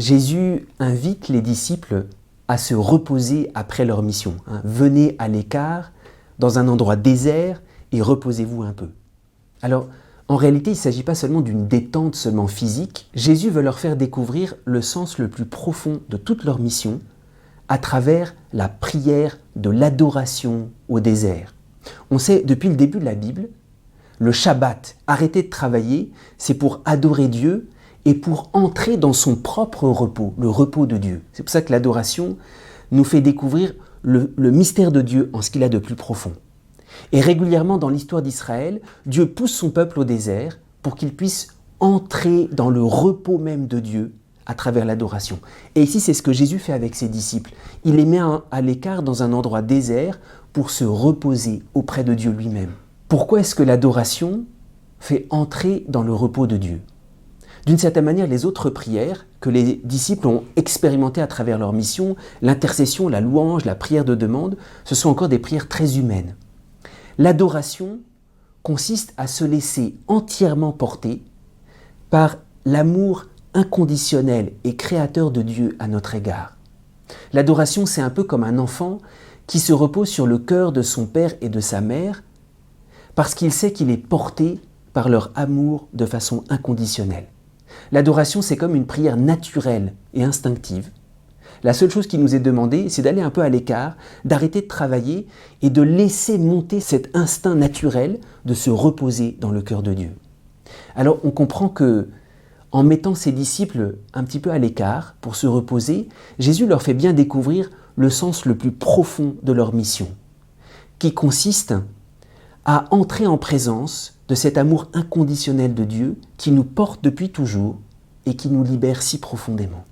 Jésus invite les disciples à se reposer après leur mission. Venez à l'écart, dans un endroit désert, et reposez-vous un peu. Alors, en réalité, il ne s'agit pas seulement d'une détente seulement physique. Jésus veut leur faire découvrir le sens le plus profond de toute leur mission à travers la prière de l'adoration au désert. On sait, depuis le début de la Bible, le Shabbat, arrêter de travailler, c'est pour adorer Dieu et pour entrer dans son propre repos, le repos de Dieu. C'est pour ça que l'adoration nous fait découvrir le mystère de Dieu en ce qu'il a de plus profond. Et régulièrement dans l'histoire d'Israël, Dieu pousse son peuple au désert pour qu'il puisse entrer dans le repos même de Dieu à travers l'adoration. Et ici, c'est ce que Jésus fait avec ses disciples. Il les met à l'écart dans un endroit désert pour se reposer auprès de Dieu lui-même. Pourquoi est-ce que l'adoration fait entrer dans le repos de Dieu ? D'une certaine manière, les autres prières que les disciples ont expérimentées à travers leur mission, l'intercession, la louange, la prière de demande, ce sont encore des prières très humaines. L'adoration consiste à se laisser entièrement porter par l'amour inconditionnel et créateur de Dieu à notre égard. L'adoration, c'est un peu comme un enfant qui se repose sur le cœur de son père et de sa mère parce qu'il sait qu'il est porté par leur amour de façon inconditionnelle. L'adoration, c'est comme une prière naturelle et instinctive. La seule chose qui nous est demandée, c'est d'aller un peu à l'écart, d'arrêter de travailler et de laisser monter cet instinct naturel de se reposer dans le cœur de Dieu. Alors, on comprend que en mettant ses disciples un petit peu à l'écart pour se reposer, Jésus leur fait bien découvrir le sens le plus profond de leur mission, qui consiste à entrer en présence de cet amour inconditionnel de Dieu qui nous porte depuis toujours et qui nous libère si profondément.